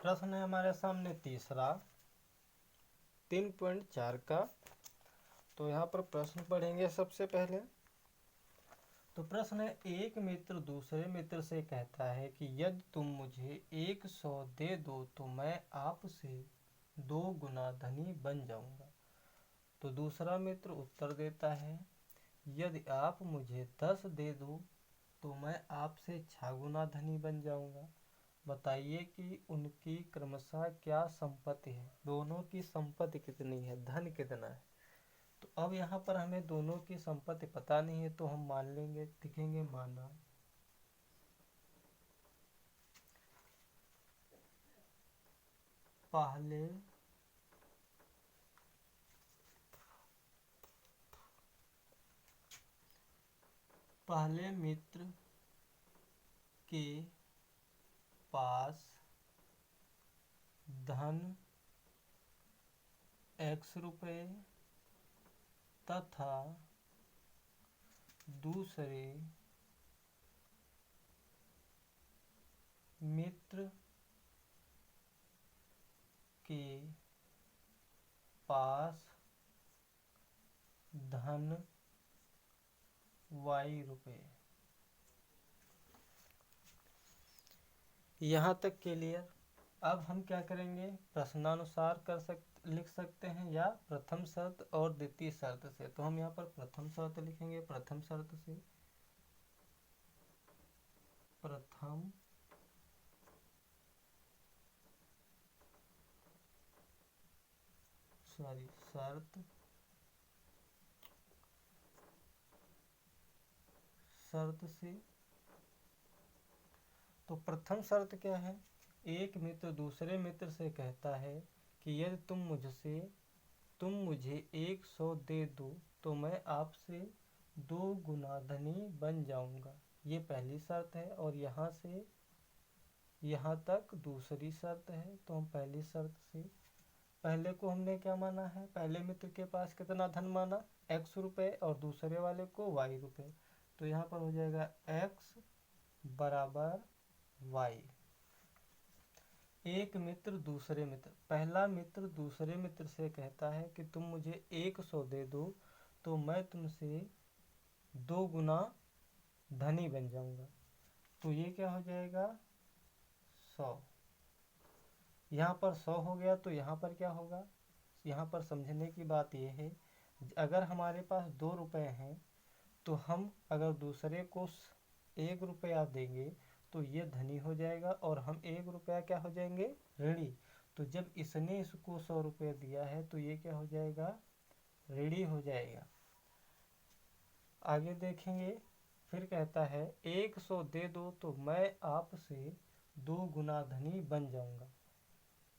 प्रश्न है हमारे सामने तीसरा 3.4 का। तो यहाँ पर प्रश्न पढ़ेंगे सबसे पहले। तो प्रश्न है, एक मित्र दूसरे मित्र से कहता है कि यदि तुम मुझे 100 दे दो तो मैं आपसे 2 गुना धनी बन जाऊंगा। तो दूसरा मित्र उत्तर देता है, यदि आप मुझे 10 दे दो तो मैं आपसे 6 गुना धनी बन जाऊंगा। बताइए कि उनकी क्रमशः क्या संपत्ति है, दोनों की संपत्ति कितनी है, धन कितना है। तो अब यहाँ पर हमें दोनों की संपत्ति पता नहीं है, तो हम मान लेंगे, लिखेंगे माना। पहले मित्र के पास धन x रुपये तथा दूसरे मित्र के पास धन y रुपये। यहाँ तक क्लियर। अब हम क्या करेंगे, प्रश्नानुसार लिख सकते हैं या प्रथम शर्त और द्वितीय शर्त से। तो हम यहाँ पर प्रथम शर्त लिखेंगे। प्रथम शर्त से प्रथम शर्त से। तो प्रथम शर्त क्या है, एक मित्र दूसरे मित्र से कहता है कि यदि तुम मुझे 100 दे दो तो मैं आपसे 2 गुना धनी बन जाऊंगा। ये पहली शर्त है। और यहाँ से यहाँ तक दूसरी शर्त है। तो हम पहली शर्त से पहले को हमने क्या माना है, पहले मित्र के पास कितना धन माना, x रुपये, और दूसरे वाले को y रुपये। तो यहाँ पर हो जाएगा x बराबर y। एक मित्र दूसरे मित्र, पहला मित्र दूसरे मित्र से कहता है कि तुम मुझे 100 दे दो तो मैं तुमसे 2 गुना धनी बन जाऊंगा। तो ये क्या हो जाएगा, 100। यहाँ पर 100 हो गया। तो यहाँ पर क्या होगा, यहाँ पर समझने की बात यह है, अगर हमारे पास 2 रुपये हैं तो हम अगर दूसरे को 1 रुपया देंगे तो ये धनी हो जाएगा और हम 1 रुपया क्या हो जाएंगे, ऋणी। तो जब इसने इसको 100 रुपये दिया है तो ये क्या हो जाएगा, ऋणी हो जाएगा। आगे देखेंगे, फिर कहता है 100 दे दो तो मैं आपसे 2 गुना धनी बन जाऊंगा।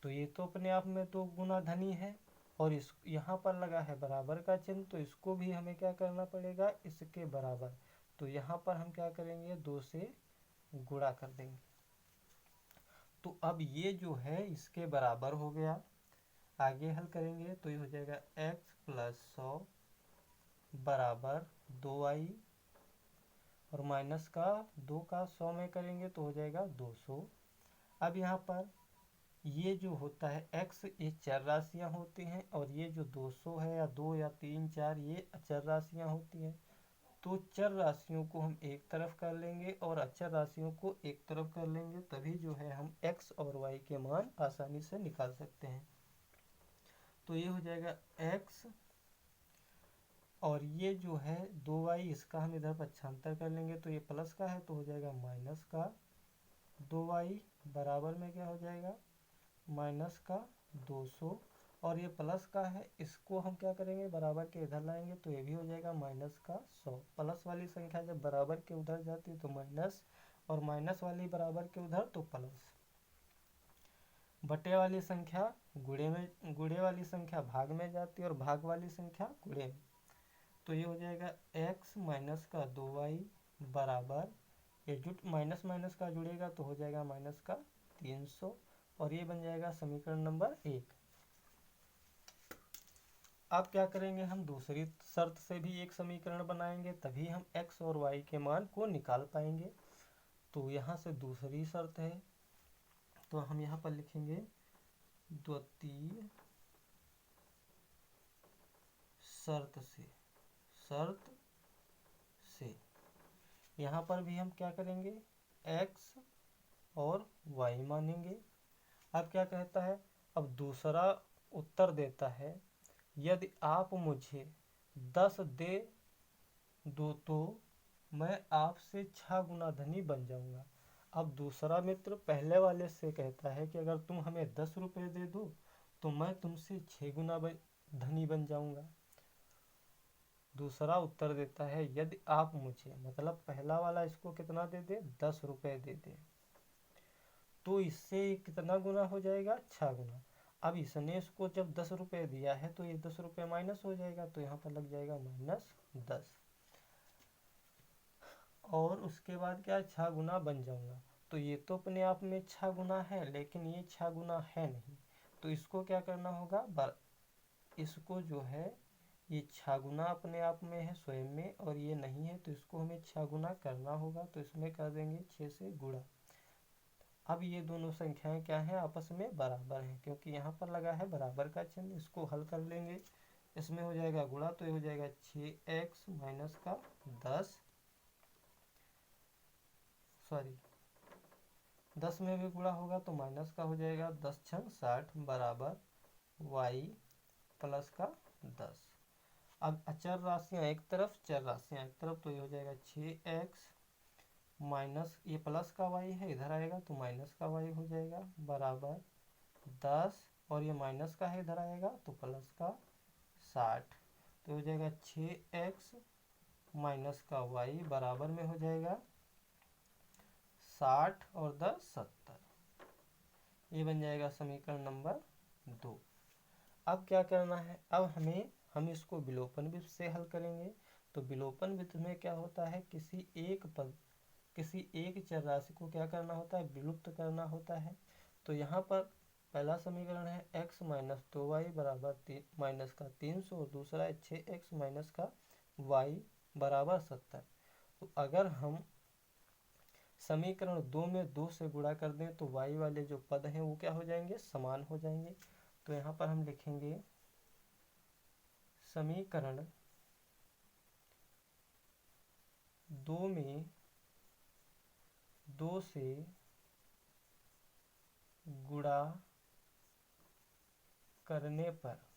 तो ये तो अपने आप में 2 गुना धनी है और इस यहाँ पर लगा है बराबर का चिन्ह, तो इसको भी हमें क्या करना पड़ेगा, इसके बराबर। तो यहाँ पर हम क्या करेंगे, 2 से गुणा कर देंगे। तो अब ये जो है इसके बराबर हो गया। आगे हल करेंगे तो ये हो जाएगा x + 100 बराबर 2y, और माइनस का 2 का 100 में करेंगे तो हो जाएगा 200। अब यहाँ पर ये जो होता है x, ये चर राशियाँ होती हैं, और ये जो 200 है या 2 या 3 4 ये अचर राशियाँ होती हैं। तो चर राशियों को हम एक तरफ कर लेंगे और अचर राशियों को एक तरफ कर लेंगे, तभी जो है हम x और y के मान आसानी से निकाल सकते हैं। तो ये हो जाएगा x, और ये जो है 2y, इसका हम इधर पक्षांतर कर लेंगे तो ये प्लस का है तो हो जाएगा माइनस का 2y, बराबर में क्या हो जाएगा, माइनस का 200। और ये प्लस का है, इसको हम क्या करेंगे, बराबर के इधर लाएंगे तो ये भी हो जाएगा माइनस का 100। प्लस वाली संख्या जब बराबर के उधर जाती है तो माइनस, और माइनस वाली बराबर के उधर तो प्लस। बटे वाली संख्या गुणे वाली संख्या भाग में जाती है और भाग वाली संख्या गुणे में। तो ये हो जाएगा x माइनस का 2y बराबर, ये जुट माइनस माइनस का जुड़ेगा तो हो जाएगा माइनस का 300, और ये बन जाएगा समीकरण नंबर 1। अब क्या करेंगे, हम दूसरी शर्त से भी एक समीकरण बनाएंगे, तभी हम x और y के मान को निकाल पाएंगे। तो यहाँ से दूसरी शर्त है तो हम यहाँ पर लिखेंगे द्वितीय शर्त से। यहाँ पर भी हम क्या करेंगे, x और y मानेंगे। अब क्या कहता है, अब दूसरा उत्तर देता है यदि आप मुझे 10 दे दो तो मैं आपसे 6 गुना धनी बन जाऊंगा। अब दूसरा मित्र पहले वाले से कहता है कि अगर तुम हमें 10 रुपये दे दो तो मैं तुमसे 6 गुना धनी बन जाऊंगा। दूसरा उत्तर देता है यदि आप मुझे, मतलब पहला वाला इसको कितना दे दे, 10 रुपये दे दे, तो इससे कितना गुना हो जाएगा, 6 गुना। अब इसने इसको जब 10 रुपये दिया है तो ये 10 रुपये माइनस हो जाएगा, तो यहाँ पर लग जाएगा -10। और उसके बाद क्या, 6 गुना बन जाऊंगा। तो ये तो अपने आप में 6 गुना है, लेकिन ये 6 गुना है नहीं, तो इसको क्या करना होगा, इसको जो है ये 6 गुना अपने आप में है स्वयं में, और ये नहीं है, तो इसको हमें 6 गुना करना होगा। तो इसमें कर देंगे 6 से गुणा। अब ये दोनों संख्याएं क्या हैं, आपस में बराबर हैं, क्योंकि यहाँ पर लगा है बराबर का चिन्ह। इसको हल कर लेंगे, इसमें हो जाएगा गुणा, तो ये हो जाएगा 6x माइनस का 10, सॉरी 10 में भी गुणा होगा तो माइनस का हो जाएगा, 10 छंग 60 बराबर y प्लस का 10। अब अचर राशियाँ एक तरफ, चर राशियाँ एक तरफ, तो ये हो जाएगा 6x माइनस, ये प्लस का y है इधर आएगा तो माइनस का y हो जाएगा बराबर 10, और ये माइनस का है इधर आएगा तो प्लस का 60। तो हो जाएगा 6x माइनस का y बराबर में हो जाएगा 60 और 10 70। ये बन जाएगा समीकरण नंबर 2। अब क्या करना है, अब हम इसको विलोपन विधि से हल करेंगे। तो विलोपन विधि में क्या होता है, किसी एक चर राशि को क्या करना होता है, विलुप्त करना होता है। तो यहाँ पर पहला समीकरण है x माइनस 2y बराबर माइनस का 300, और दूसरा है 6x माइनस का y बराबर 70। तो अगर हम समीकरण 2 में 2 से गुणा कर दें तो y वाले जो पद हैं वो क्या हो जाएंगे, समान हो जाएंगे। तो यहाँ पर हम लिखेंगे समीकरण 2 में 2 से गुणा करने पर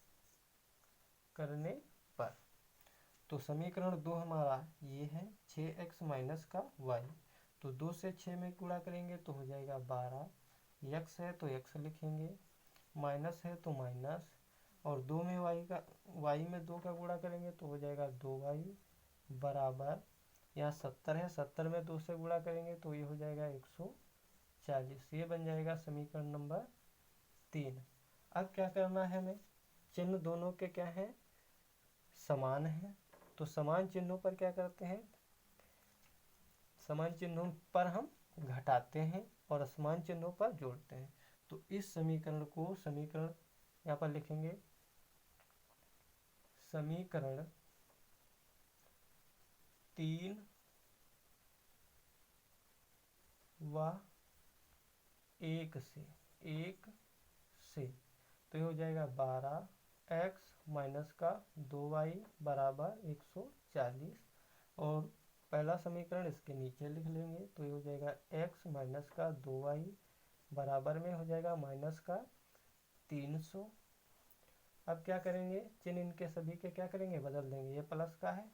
तो समीकरण 2 हमारा ये है 6x माइनस का y। तो 2 से 6 में गुणा करेंगे तो हो जाएगा 12, x है तो x लिखेंगे, माइनस है तो माइनस, और 2 में y में 2 का गुणा करेंगे तो हो जाएगा 2y बराबर, यहाँ 70 है, 70 में 2 से गुणा करेंगे तो ये हो जाएगा 140। ये बन जाएगा समीकरण नंबर 3। अब क्या करना है हमें, चिन्ह दोनों के क्या हैं, समान है। तो समान चिन्हों पर क्या करते हैं, समान चिन्हों पर हम घटाते हैं और असमान चिन्हों पर जोड़ते हैं। तो इस समीकरण को यहाँ पर लिखेंगे समीकरण 3 व 1 से तो ये हो जाएगा 12x माइनस का 2y बराबर 140, और पहला समीकरण इसके नीचे लिख लेंगे तो ये हो जाएगा x माइनस का 2y बराबर में हो जाएगा माइनस का 300। अब क्या करेंगे, चिन्ह इनके सभी के क्या करेंगे, बदल देंगे। ये प्लस का है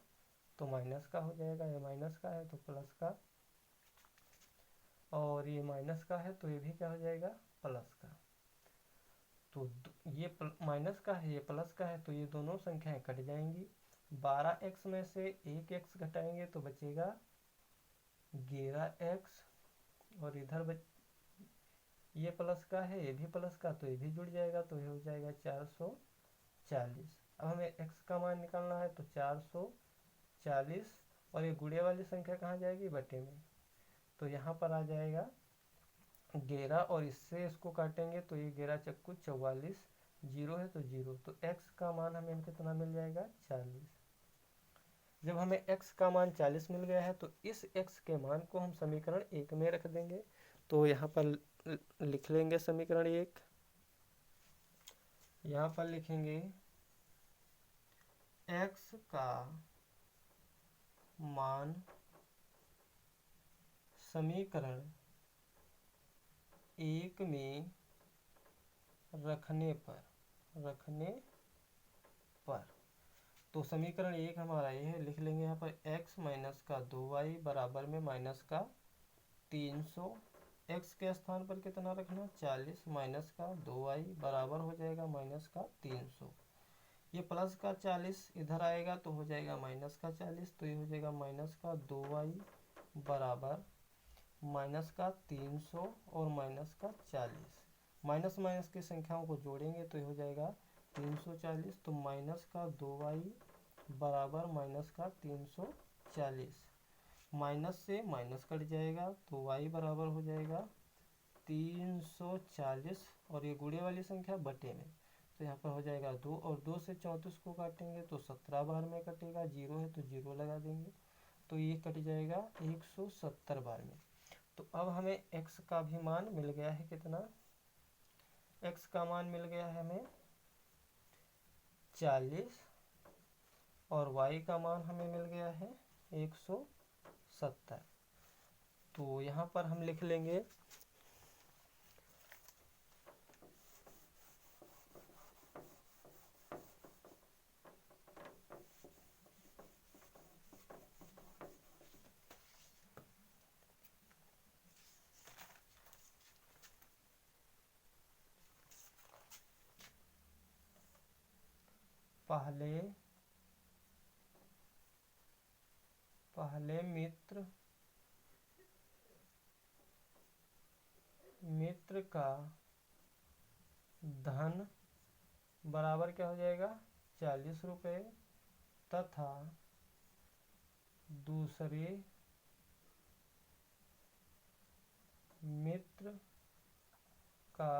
तो माइनस का हो जाएगा, ये माइनस का है तो प्लस का, और ये माइनस का है तो ये भी क्या हो जाएगा, प्लस का। तो ये माइनस का है, ये प्लस का है, तो ये दोनों संख्याएं कट जाएंगी। 12x में से 1x घटाएंगे तो बचेगा 11x, और इधर ये प्लस का है, ये भी प्लस का, तो ये भी जुड़ जाएगा, तो ये हो जाएगा 440। अब हमें x का मान निकालना है तो 440, और ये गुणे वाली संख्या कहाँ जाएगी, बटे में, तो यहाँ पर आ जाएगा 11, और इससे इसको काटेंगे तो ये 11 चक्कू 44, जीरो है तो जीरो, तो x का मान हमें कितना मिल जाएगा, 40। जब हमें x का मान 40 मिल गया है तो इस x के मान को हम समीकरण 1 में रख देंगे। तो यहाँ पर लिख लेंगे समीकरण 1। यहाँ पर लिखेंगे x का मान समीकरण 1 में रखने पर तो समीकरण 1 हमारा ये है, लिख लेंगे यहाँ पर x माइनस का 2y बराबर में माइनस का 300। x के स्थान पर कितना रखना, 40 माइनस का 2y बराबर हो जाएगा माइनस का 300। ये प्लस का 40 इधर आएगा तो हो जाएगा माइनस का 40, तो ये हो जाएगा माइनस का 2y बराबर माइनस का 300 और माइनस का 40। माइनस माइनस की संख्याओं को जोड़ेंगे तो ये हो जाएगा 340, तो माइनस का 2y बराबर माइनस का 340। माइनस से माइनस कट जाएगा तो y बराबर हो जाएगा 340 और ये गुणे वाली संख्या बटे में, तो यहाँ पर हो जाएगा 2 और 2 से 34 को काटेंगे तो 17 बार में कटेगा, 0 है तो 0 लगा देंगे, तो ये कट जाएगा 170 बार में। तो अब हमें x का भी मान मिल गया है, कितना, x का मान मिल गया है हमें 40 और y का मान हमें मिल गया है 170। तो यहाँ पर हम लिख लेंगे पहले मित्र का धन बराबर क्या हो जाएगा 40 रुपये तथा दूसरे मित्र का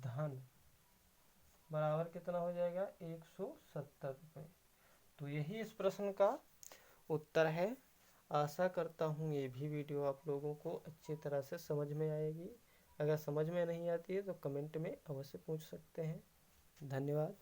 धन बराबर कितना हो जाएगा 170 रुपये। तो यही इस प्रश्न का उत्तर है। आशा करता हूँ ये भी वीडियो आप लोगों को अच्छी तरह से समझ में आएगी। अगर समझ में नहीं आती है तो कमेंट में अवश्य पूछ सकते हैं। धन्यवाद।